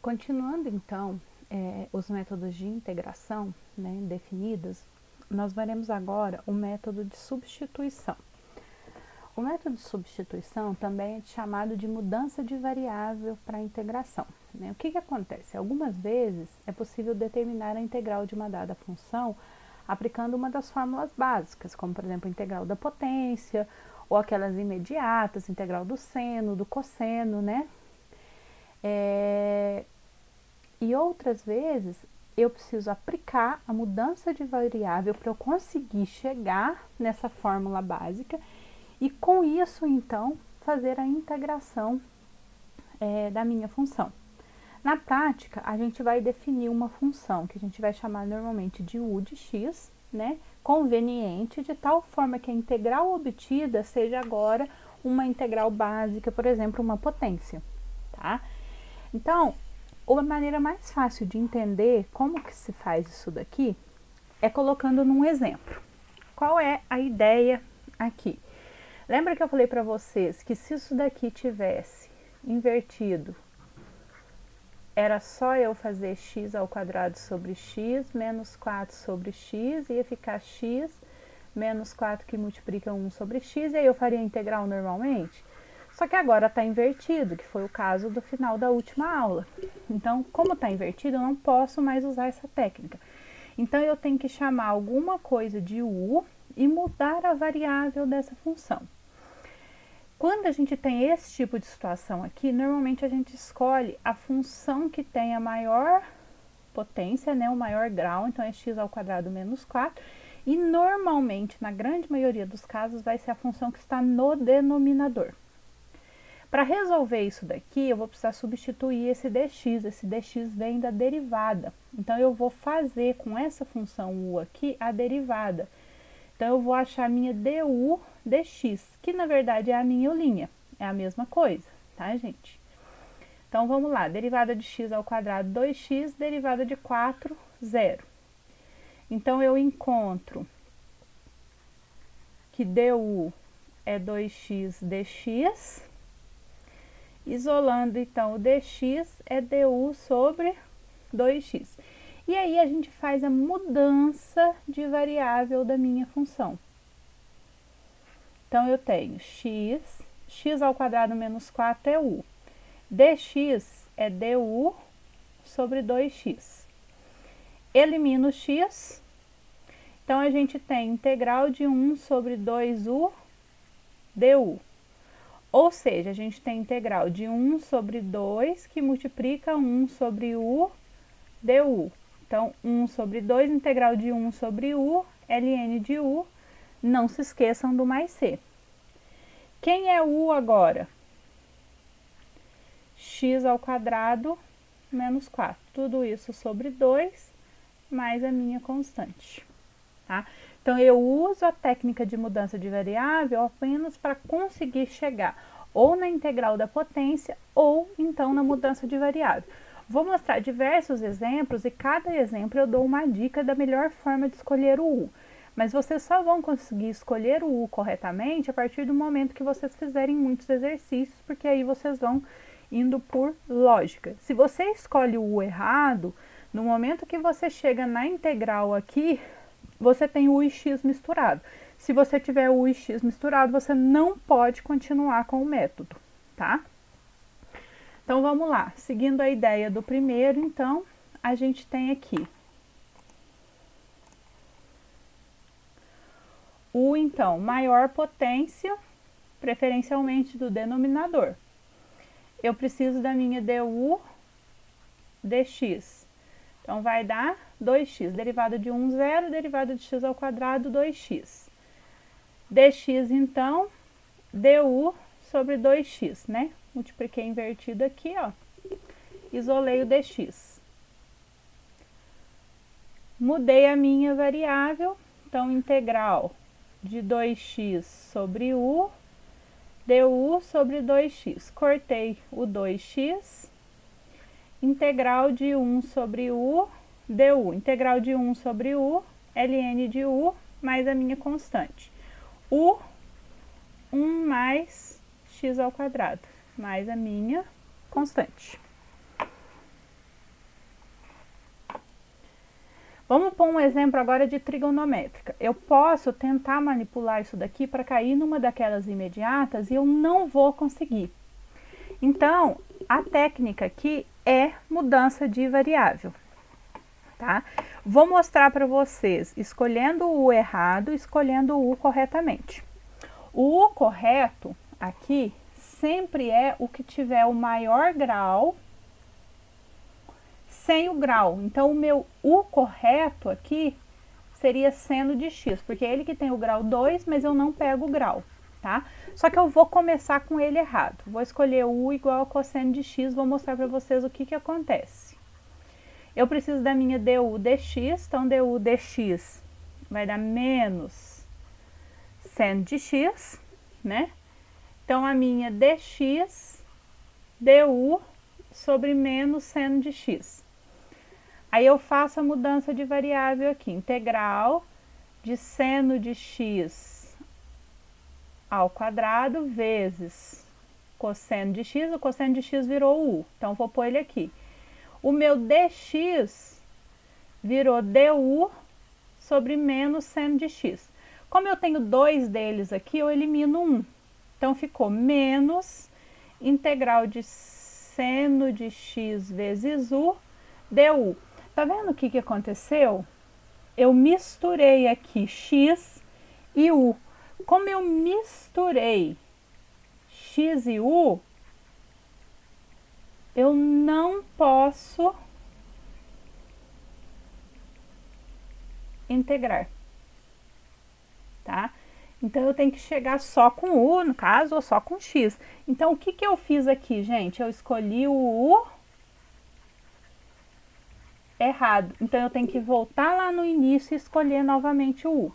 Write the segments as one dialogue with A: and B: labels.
A: Continuando então os métodos de integração, né, definidos, nós veremos agora o método de substituição. O método de substituição também é chamado de mudança de variável para integração, né? O que acontece? Algumas vezes é possível determinar a integral de uma dada função aplicando uma das fórmulas básicas, como por exemplo a integral da potência, ou aquelas imediatas, integral do seno, do cosseno, né? E outras vezes eu preciso aplicar a mudança de variável para eu conseguir chegar nessa fórmula básica e com isso então fazer a integração da minha função. Na prática, a gente vai definir uma função que a gente vai chamar normalmente de u de x, né, conveniente, de tal forma que a integral obtida seja agora uma integral básica, por exemplo, uma potência, tá? Então, a maneira mais fácil de entender como que se faz isso daqui é colocando num exemplo. Qual é a ideia aqui? Lembra que eu falei para vocês que se isso daqui tivesse invertido, era só eu fazer x ao quadrado sobre x menos 4 sobre x, ia ficar x menos 4 que multiplica 1 sobre x, e aí eu faria a integral normalmente? Só que agora está invertido, que foi o caso do final da última aula. Então, como está invertido, eu não posso mais usar essa técnica. Então, eu tenho que chamar alguma coisa de u e mudar a variável dessa função. Quando a gente tem esse tipo de situação aqui, normalmente a gente escolhe a função que tem a maior potência, né, o maior grau, então é x ao quadrado menos 4, e normalmente, na grande maioria dos casos, vai ser a função que está no denominador. Para resolver isso daqui, eu vou precisar substituir esse dx vem da derivada. Então, eu vou fazer com essa função u aqui a derivada. Então, eu vou achar a minha du dx, que na verdade é a minha linha, é a mesma coisa, tá, gente? Então, vamos lá, derivada de x ao quadrado 2x, derivada de 4, 0. Então, eu encontro que du é 2x dx, isolando então o dx é du sobre 2x. E aí a gente faz a mudança de variável da minha função. Então eu tenho x ao quadrado menos 4 é u. Dx é du sobre 2x. Elimino o x. Então a gente tem integral de 1 sobre 2u du. Ou seja, a gente tem integral de 1 sobre 2 que multiplica 1 sobre u du. Então, 1 sobre 2, integral de 1 sobre u, ln de u, não se esqueçam do mais c. Quem é u agora? X ao quadrado menos 4. Tudo isso sobre 2, mais a minha constante, tá? Então, eu uso a técnica de mudança de variável apenas para conseguir chegar ou na integral da potência ou então na mudança de variável. Vou mostrar diversos exemplos e cada exemplo eu dou uma dica da melhor forma de escolher o u. Mas vocês só vão conseguir escolher o u corretamente a partir do momento que vocês fizerem muitos exercícios, porque aí vocês vão indo por lógica. Se você escolhe o u errado, no momento que você chega na integral aqui, você tem u e x misturado. Se você tiver u e x misturado, você não pode continuar com o método, tá? Então, vamos lá. Seguindo a ideia do primeiro, então, a gente tem aqui u, então, maior potência, preferencialmente do denominador. Eu preciso da minha du dx. Então, vai dar 2x, derivada de 1, 0, derivada de x ao quadrado, 2x. Dx, então, du sobre 2x, né? Multipliquei invertido aqui, ó. Isolei o dx. Mudei a minha variável, então, integral de 2x sobre u, du sobre 2x. Cortei o 2x, integral de 1 sobre u, du. Integral de 1 sobre u, ln de u, mais a minha constante. U, 1 mais x ao quadrado, mais a minha constante. Vamos pôr um exemplo agora de trigonométrica. Eu posso tentar manipular isso daqui para cair numa daquelas imediatas e eu não vou conseguir. Então, a técnica aqui é mudança de variável, tá? Vou mostrar para vocês escolhendo o errado, escolhendo o corretamente. O correto aqui sempre é o que tiver o maior grau sem o grau. Então, o correto aqui seria seno de x, porque é ele que tem o grau 2, mas eu não pego o grau, tá? Só que eu vou começar com ele errado. Vou escolher u igual a cosseno de x, vou mostrar para vocês o que acontece. Eu preciso da minha du dx, então du dx vai dar menos seno de x, né? Então, a minha dx du sobre menos seno de x. Aí eu faço a mudança de variável aqui, integral de seno de x ao quadrado vezes cosseno de x, o cosseno de x virou u, então vou pôr ele aqui. O meu dx virou du sobre menos seno de x. Como eu tenho dois deles aqui, eu elimino um. Então ficou menos integral de seno de x vezes u du. Tá vendo o que aconteceu? Eu misturei aqui x e u. Como eu misturei x e u, eu não posso integrar, tá? Então, eu tenho que chegar só com u, no caso, ou só com x. Então, o que eu fiz aqui, gente? Eu escolhi o u errado. Então, eu tenho que voltar lá no início e escolher novamente o u.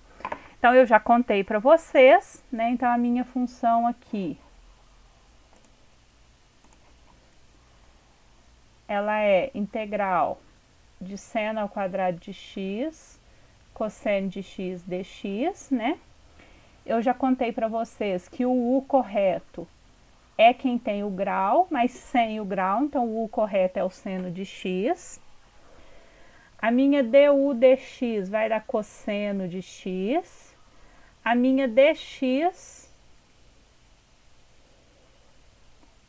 A: Então, eu já contei para vocês, né? Então, a minha função aqui, ela é integral de seno ao quadrado de x, cosseno de x dx, né? Eu já contei para vocês que o u correto é quem tem o grau, mas sem o grau, então o u correto é o seno de x. A minha du dx vai dar cosseno de x. A minha dx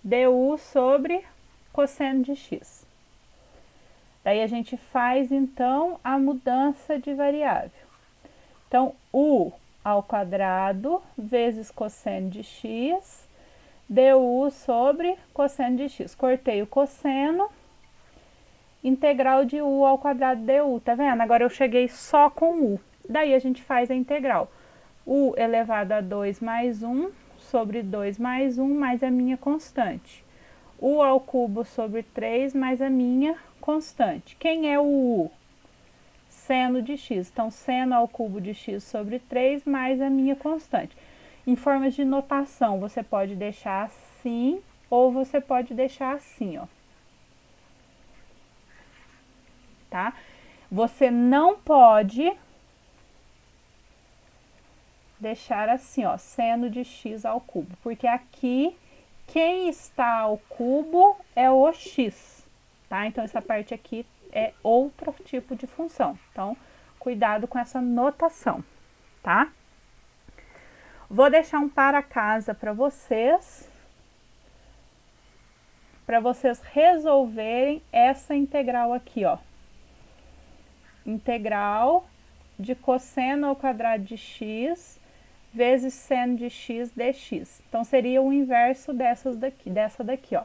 A: du sobre cosseno de x. Daí a gente faz então a mudança de variável. Então, u ao quadrado vezes cosseno de x, du sobre cosseno de x. Cortei o cosseno. Integral de u ao quadrado du, tá vendo? Agora eu cheguei só com u. Daí a gente faz a integral. U elevado a 2 mais 1 sobre 2 mais 1 mais a minha constante. U ao cubo sobre 3 mais a minha constante. Quem é o u? Seno de x. Então, seno ao cubo de x sobre 3 mais a minha constante. Em formas de notação, você pode deixar assim ou você pode deixar assim, ó. Tá? Você não pode deixar assim, ó, seno de x ao cubo, porque aqui quem está ao cubo é o x, tá? Então, essa parte aqui é outro tipo de função. Então, cuidado com essa notação, tá? Vou deixar um para casa para vocês resolverem essa integral aqui, ó. Integral de cosseno ao quadrado de x vezes seno de x dx. Então, seria o inverso dessa daqui, ó.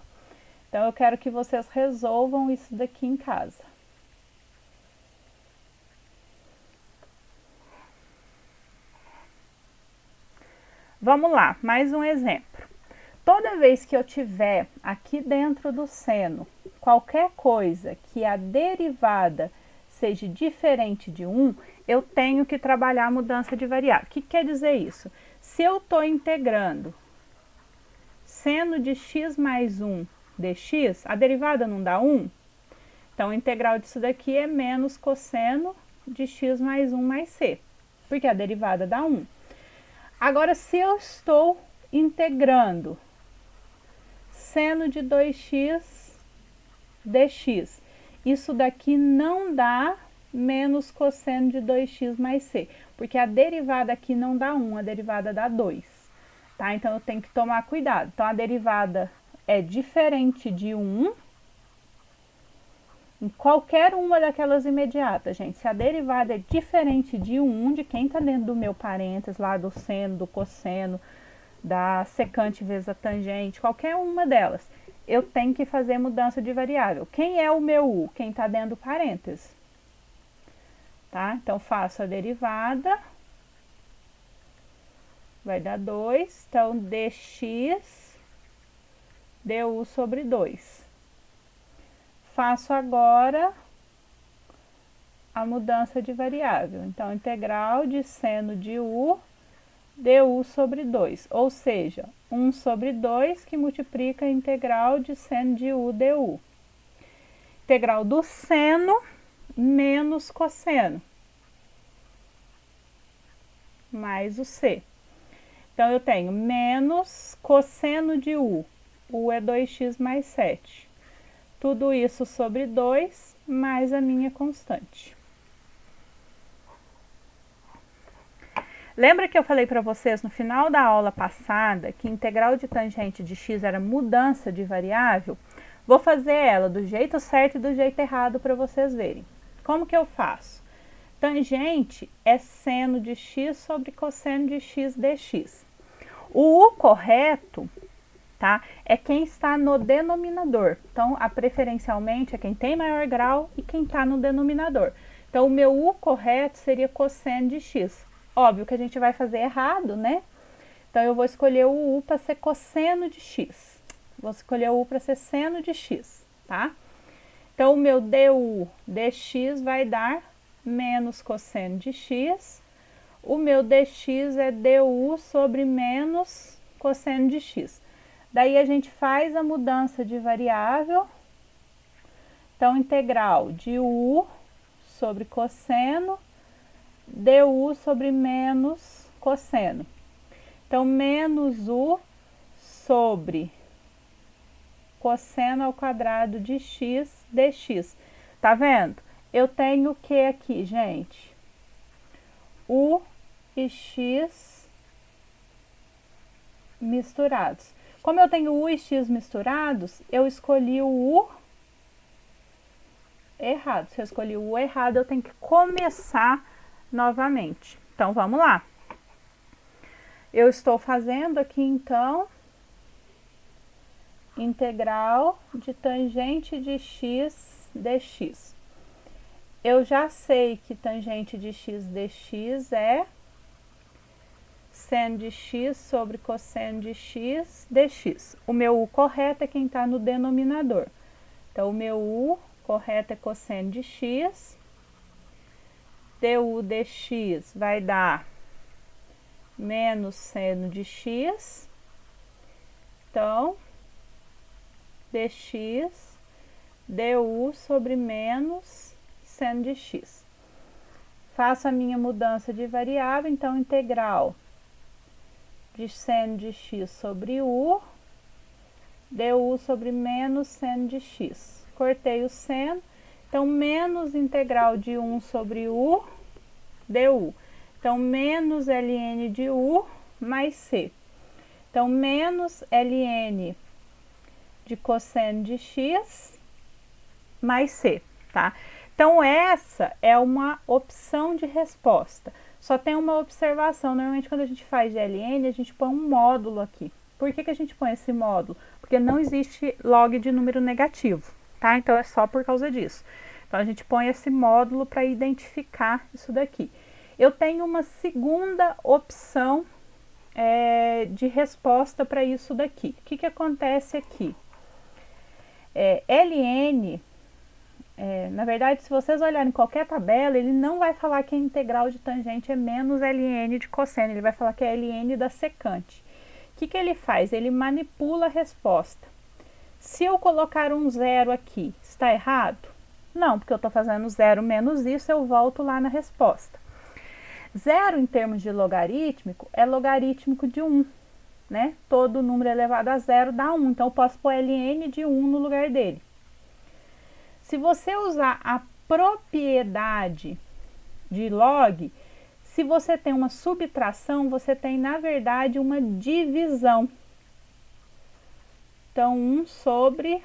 A: Então, eu quero que vocês resolvam isso daqui em casa. Vamos lá, mais um exemplo. Toda vez que eu tiver aqui dentro do seno qualquer coisa que a derivada seja diferente de 1, eu tenho que trabalhar a mudança de variável. O que quer dizer isso? Se eu estou integrando seno de x mais 1 dx, a derivada não dá 1? Então, a integral disso daqui é menos cosseno de x mais 1 mais c, porque a derivada dá 1. Agora, se eu estou integrando seno de 2x dx, isso daqui não dá menos cosseno de 2x mais c. Porque a derivada aqui não dá 1, a derivada dá 2. Tá? Então, eu tenho que tomar cuidado. Então, a derivada é diferente de 1 em qualquer uma daquelas imediatas, gente. Se a derivada é diferente de 1, de quem está dentro do meu parênteses, lá do seno, do cosseno, da secante vezes a tangente, qualquer uma delas, eu tenho que fazer mudança de variável. Quem é o meu u? Quem está dentro do parênteses. Tá? Então, faço a derivada, vai dar 2, então dx du sobre 2. Faço agora a mudança de variável. Então, integral de seno de u du sobre 2, ou seja, 1 sobre 2 que multiplica a integral de seno de u du. Integral do seno menos cosseno, mais o c. Então, eu tenho menos cosseno de u é 2x mais 7. Tudo isso sobre 2, mais a minha constante. Lembra que eu falei para vocês no final da aula passada que integral de tangente de x era mudança de variável? Vou fazer ela do jeito certo e do jeito errado para vocês verem. Como que eu faço? Tangente é seno de x sobre cosseno de x dx. O u correto, tá, é quem está no denominador. Então, preferencialmente é quem tem maior grau e quem está no denominador. Então, o meu u correto seria cosseno de x. Óbvio que a gente vai fazer errado, né? Então, eu vou escolher o u para ser cosseno de x. Vou escolher o u para ser seno de x, tá? Então, o meu du dx vai dar menos cosseno de x. O meu dx é du sobre menos cosseno de x. Daí, a gente faz a mudança de variável. Então, integral de u sobre cosseno, du sobre menos cosseno. Então, menos u sobre cosseno ao quadrado de x dx. Tá vendo? Eu tenho o que aqui, gente? U e x misturados. Como eu tenho u e x misturados, eu escolhi o u errado. Se eu escolhi o u errado, eu tenho que começar novamente. Então, vamos lá. Eu estou fazendo aqui, então, integral de tangente de x dx. Eu já sei que tangente de x dx é seno de x sobre cosseno de x dx. O meu u correto é quem está no denominador. Então, o meu u correto é cosseno de x. Du dx vai dar menos seno de x. Então, dx du sobre menos seno de x. Faço a minha mudança de variável, então, integral de seno de x sobre u, du sobre menos seno de x. Cortei o seno, então, menos integral de 1 sobre u, du. Então, menos ln de u mais c. Então, menos ln de cosseno de x mais c, tá? Então, essa é uma opção de resposta. Só tem uma observação. Normalmente, quando a gente faz GLN, a gente põe um módulo aqui. Por que a gente põe esse módulo? Porque não existe log de número negativo, tá? Então, é só por causa disso. Então, a gente põe esse módulo para identificar isso daqui. Eu tenho uma segunda opção de resposta para isso daqui. O que acontece aqui? LN, na verdade, se vocês olharem qualquer tabela, ele não vai falar que a integral de tangente é menos ln de cosseno, ele vai falar que é ln da secante. O que ele faz? Ele manipula a resposta. Se eu colocar um zero aqui, está errado? Não, porque eu estou fazendo zero menos isso, eu volto lá na resposta. Zero, em termos de logarítmico, é logarítmico de 1, né? Todo número elevado a zero dá 1, então eu posso pôr ln de 1 no lugar dele. Se você usar a propriedade de log, se você tem uma subtração, você tem, na verdade, uma divisão. Então, 1 sobre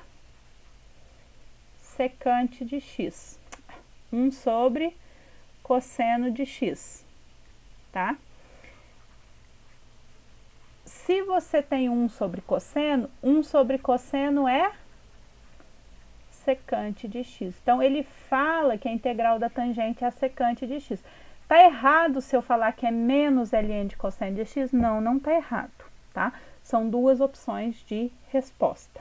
A: secante de x. 1 sobre cosseno de x, tá? Se você tem 1 sobre cosseno é secante de x. Então, ele fala que a integral da tangente é a secante de x. Tá errado se eu falar que é menos ln de cosseno de x? Não, não tá errado, tá? São duas opções de resposta,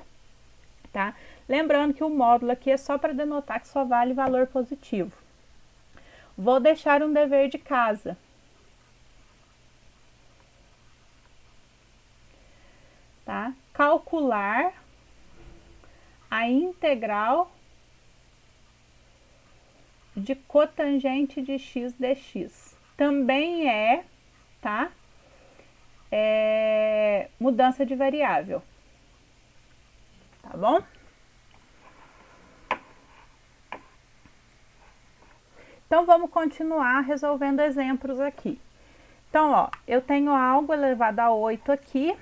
A: tá? Lembrando que o módulo aqui é só para denotar que só vale valor positivo. Vou deixar um dever de casa. Tá? Calcular a integral de cotangente de x dx. Também é, tá? Mudança de variável. Tá bom? Então, vamos continuar resolvendo exemplos aqui. Então, ó, eu tenho algo elevado a 8 aqui,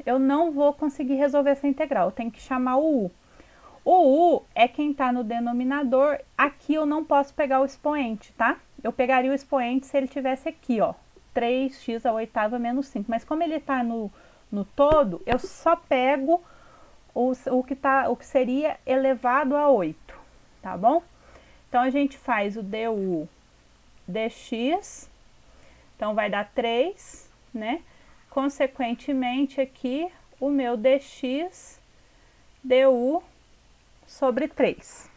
A: eu não vou conseguir resolver essa integral, eu tenho que chamar o u. O u é quem está no denominador, aqui eu não posso pegar o expoente, tá? Eu pegaria o expoente se ele tivesse aqui, ó, 3x à oitava menos 5, mas como ele está no todo, eu só pego o que seria elevado a 8, tá bom? Então, a gente faz o du dx, então vai dar 3, né? Consequentemente, aqui, o meu dx du sobre 3.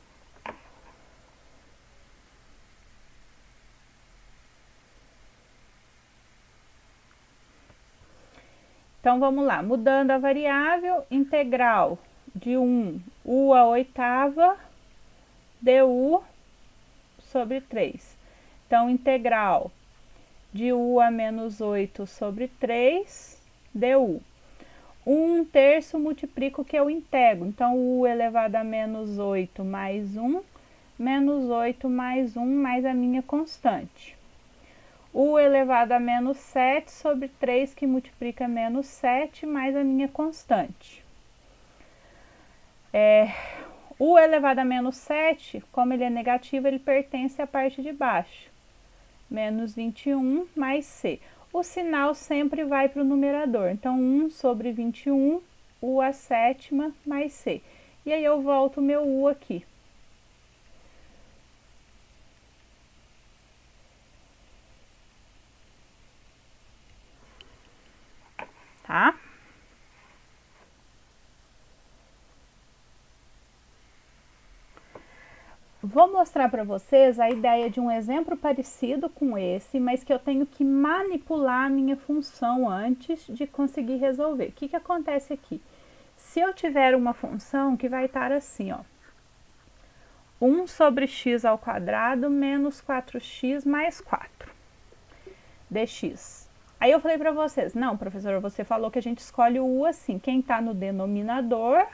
A: Então, vamos lá. Mudando a variável, integral de 1, u à oitava, du sobre 3. Então, integral de u a menos 8 sobre 3, du. 1/3 multiplica o que eu integro. Então, u elevado a menos 8 mais 1, menos 8 mais 1, mais a minha constante. U elevado a menos 7 sobre 3, que multiplica menos 7, mais a minha constante. U elevado a menos 7, como ele é negativo, ele pertence à parte de baixo. Menos 21 mais c. O sinal sempre vai para o numerador. Então, 1 sobre 21, u à sétima mais c. E aí, eu volto o meu u aqui. Tá? Vou mostrar para vocês a ideia de um exemplo parecido com esse, mas que eu tenho que manipular a minha função antes de conseguir resolver. O que que acontece aqui? Se eu tiver uma função que vai estar assim, ó, 1 sobre x ao quadrado menos 4x mais 4 dx. Aí eu falei para vocês, não, professora, você falou que a gente escolhe o u assim, quem está no denominador,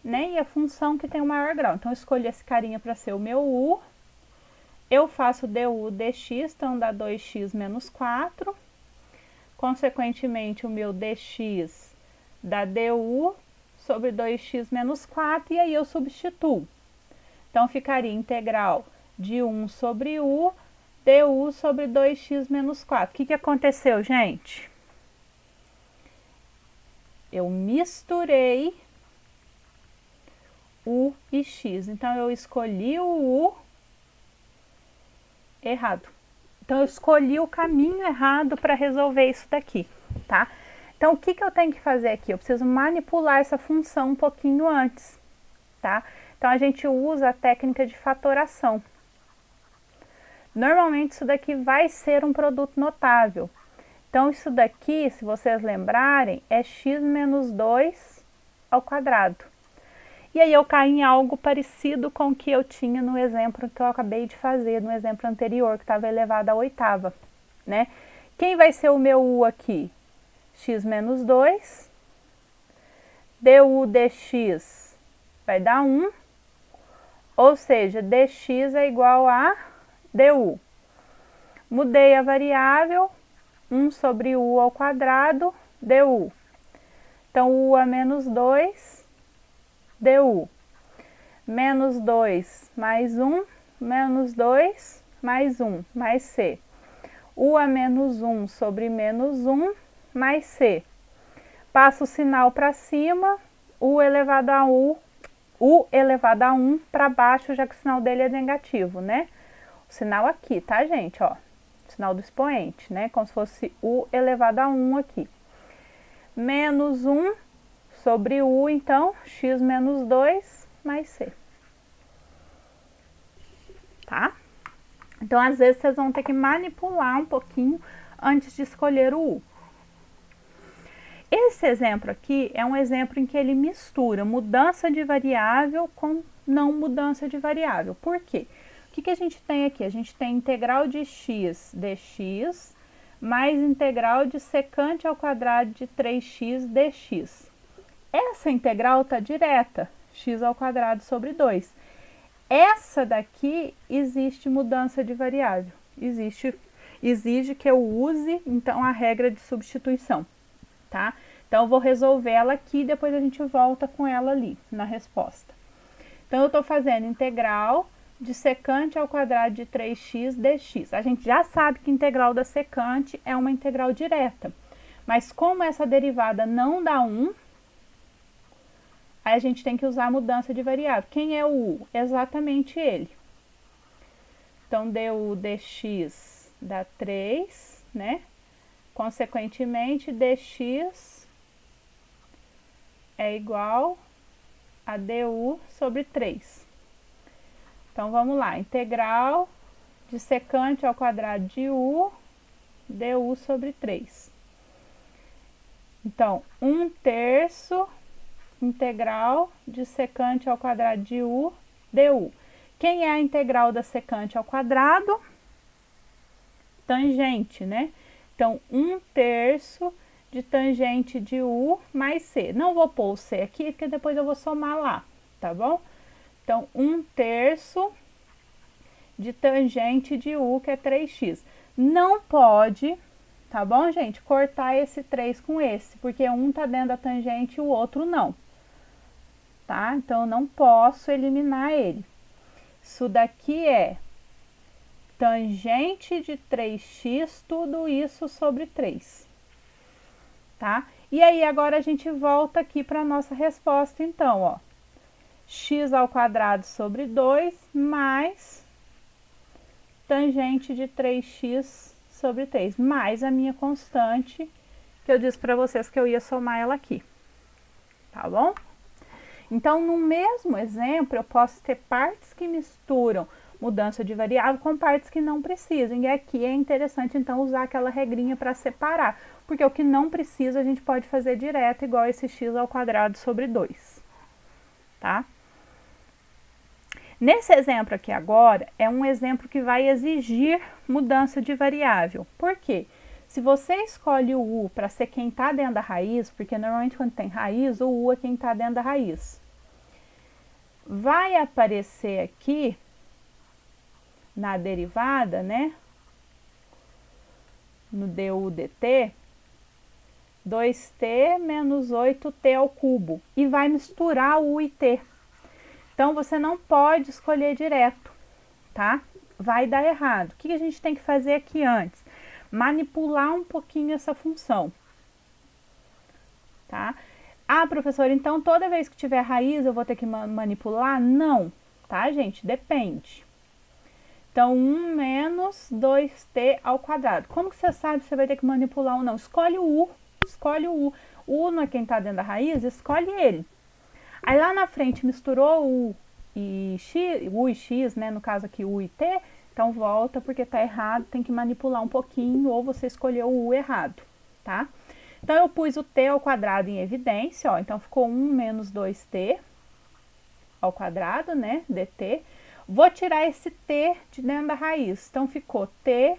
A: né, e a função que tem o maior grau. Então, eu escolhi esse carinha para ser o meu u, eu faço du dx, então dá 2x menos 4, consequentemente, o meu dx dá du sobre 2x menos 4, e aí eu substituo. Então, ficaria integral de 1 sobre u, du sobre 2x menos 4. O que que aconteceu, gente? Eu misturei u e x. Então, eu escolhi o u errado. Então, eu escolhi o caminho errado para resolver isso daqui, tá? Então, o que que eu tenho que fazer aqui? Eu preciso manipular essa função um pouquinho antes, tá? Então, a gente usa a técnica de fatoração. Normalmente, isso daqui vai ser um produto notável. Então, isso daqui, se vocês lembrarem, é x menos 2 ao quadrado. E aí, eu caí em algo parecido com o que eu tinha no exemplo que eu acabei de fazer, no exemplo anterior, que estava elevado à oitava, né? Quem vai ser o meu u aqui? X menos 2, du dx vai dar 1, ou seja, dx é igual a du. Mudei a variável, 1 sobre u ao quadrado, du. Então, u a menos 2, du. Menos 2 mais 1, menos 2 mais 1, mais c. U a menos 1 sobre menos 1, mais c. Passo o sinal para cima, u elevado a 1 para baixo, já que o sinal dele é negativo, né? O sinal aqui, tá, gente? Ó, o sinal do expoente, né? Como se fosse u elevado a 1 aqui. Menos 1 sobre u, então, x menos 2 mais c. Tá? Então, às vezes, vocês vão ter que manipular um pouquinho antes de escolher o u. Esse exemplo aqui é um exemplo em que ele mistura mudança de variável com não mudança de variável. Por quê? O que a gente tem aqui? A gente tem integral de x dx mais integral de secante ao quadrado de 3x dx. Essa integral está direta, x ao quadrado sobre 2. Essa daqui existe mudança de variável, exige que eu use, então, a regra de substituição, tá? Então, eu vou resolver ela aqui e depois a gente volta com ela ali, na resposta. Então, eu estou fazendo integral de secante ao quadrado de 3x dx. A gente já sabe que integral da secante é uma integral direta, mas como essa derivada não dá 1, aí a gente tem que usar a mudança de variável. Quem é o u? Exatamente ele. Então, du dx dá 3, né? Consequentemente, dx é igual a du sobre 3. Então, vamos lá. Integral de secante ao quadrado de u, du sobre 3. Então, 1/3 integral de secante ao quadrado de u, du. Quem é a integral da secante ao quadrado? Tangente, né? Então, 1/3 de tangente de u mais c. Não vou pôr o c aqui, porque depois eu vou somar lá, tá bom? Então, 1/3 de tangente de u, que é 3x. Não pode, tá bom, gente? Cortar esse 3 com esse, porque um tá dentro da tangente e o outro não. Tá? Então, eu não posso eliminar ele. Isso daqui é tangente de 3x, tudo isso sobre 3. Tá? E aí, agora a gente volta aqui para a nossa resposta, então, ó. X ao quadrado sobre 2 mais tangente de 3x sobre 3, mais a minha constante, que eu disse para vocês que eu ia somar ela aqui. Tá bom? Então, no mesmo exemplo, eu posso ter partes que misturam mudança de variável com partes que não precisam. E aqui é interessante, então, usar aquela regrinha para separar. Porque o que não precisa, a gente pode fazer direto, igual esse x ao quadrado sobre 2. Tá? Nesse exemplo aqui agora, é um exemplo que vai exigir mudança de variável. Por quê? Se você escolhe o u para ser quem está dentro da raiz, porque normalmente quando tem raiz, o u é quem está dentro da raiz. Vai aparecer aqui, na derivada, né, no du dt, 2t menos 8t ao cubo. E vai misturar o u e t. Então, você não pode escolher direto, tá? Vai dar errado. O que a gente tem que fazer aqui antes? Manipular um pouquinho essa função, tá? Ah, professora, então toda vez que tiver raiz eu vou ter que manipular? Não, tá, gente? Depende. Então, 1 menos 2t ao quadrado. Como que você sabe se você vai ter que manipular ou não? Escolhe o u, escolhe o u. O u não é quem está dentro da raiz? Escolhe ele. Aí lá na frente misturou u e x, né? No caso aqui u e t. Então, volta porque tá errado, tem que manipular um pouquinho, ou você escolheu o u errado, tá? Então, eu pus o t ao quadrado em evidência, ó. Então, ficou 1 menos 2t ao quadrado, né? dt. Vou tirar esse t de dentro da raiz. Então, ficou t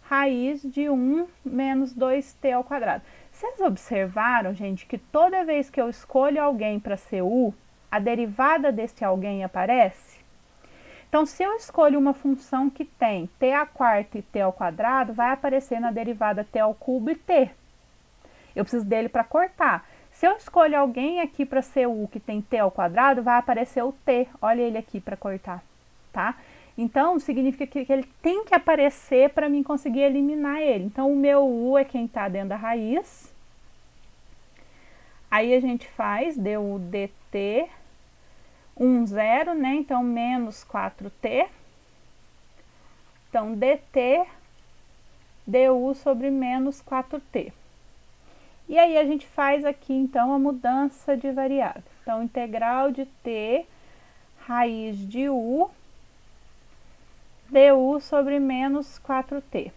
A: raiz de 1 menos 2t ao quadrado. Vocês observaram, gente, que toda vez que eu escolho alguém para ser u, a derivada desse alguém aparece? Então, se eu escolho uma função que tem t à quarta e t ao quadrado, vai aparecer na derivada t ao cubo e t. Eu preciso dele para cortar. Se eu escolho alguém aqui para ser u que tem t ao quadrado, vai aparecer o t. Olha ele aqui para cortar, tá? Então, significa que ele tem que aparecer para mim conseguir eliminar ele. Então, o meu u é quem está dentro da raiz. Aí a gente faz du dt, 0, né? Então, menos 4t. Então, dt du sobre menos 4t. E aí a gente faz aqui, então, a mudança de variável. Então, integral de t, raiz de u, du sobre menos 4t.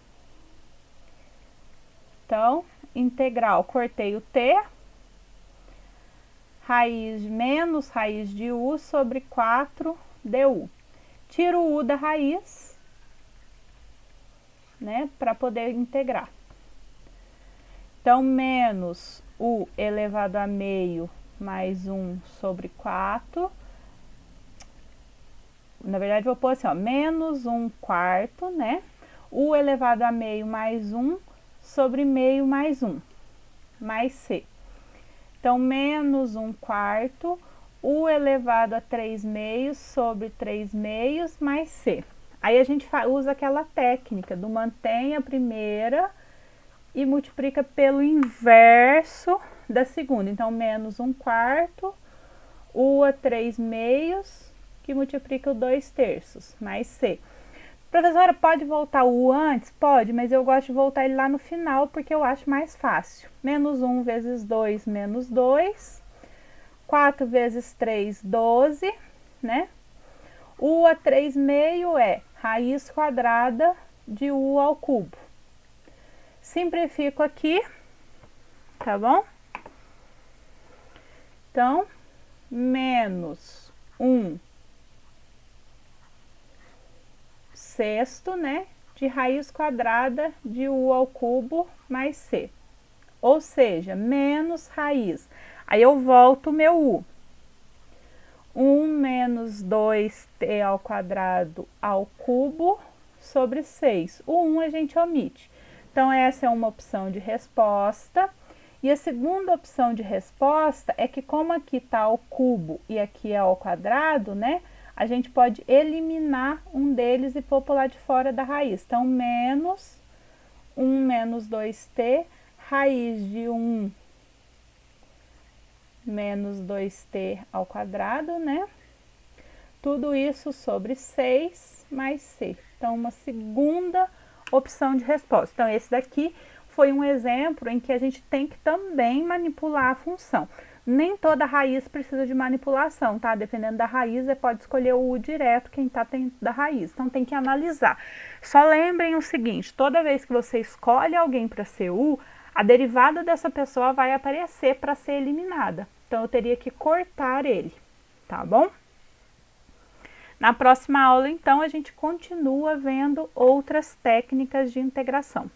A: Então, integral, cortei o t, raiz menos raiz de u sobre 4 du. Tiro o u da raiz, né, para poder integrar. Então, menos u elevado a meio mais 1 sobre 4. Na verdade, vou pôr assim, ó, menos 1 quarto, né? U elevado a meio mais 1 sobre meio mais 1, mais c. Então, menos 1 quarto, u elevado a 3 meios sobre 3 meios mais c. Aí a gente usa aquela técnica do mantém a primeira e multiplica pelo inverso da segunda. Então, menos 1 quarto, u a 3 meios, que multiplica o 2 terços, mais c. Professora, pode voltar o u antes? Pode, mas eu gosto de voltar ele lá no final, porque eu acho mais fácil. Menos 1 vezes 2, menos 2. 4 vezes 3, 12, né? U a 3 meio é raiz quadrada de u ao cubo. Simplifico aqui, tá bom? Então, menos 1 sexto, né, de raiz quadrada de u ao cubo mais c. Ou seja, menos raiz. Aí eu volto o meu u. 1 menos 2t ao quadrado ao cubo sobre 6. O 1 a gente omite. Então, essa é uma opção de resposta. E a segunda opção de resposta é que, como aqui está ao cubo e aqui é ao quadrado, né? A gente pode eliminar um deles e pôr para lá de fora da raiz. Então, menos 1 menos 2t, raiz de 1 menos 2t ao quadrado, né? Tudo isso sobre 6 mais c. Então, uma segunda opção de resposta. Então, esse daqui foi um exemplo em que a gente tem que também manipular a função. Nem toda raiz precisa de manipulação, tá? Dependendo da raiz, você pode escolher o u direto, quem tá dentro da raiz. Então, tem que analisar. Só lembrem o seguinte, toda vez que você escolhe alguém para ser u, a derivada dessa pessoa vai aparecer para ser eliminada. Então, eu teria que cortar ele, tá bom? Na próxima aula, então, a gente continua vendo outras técnicas de integração.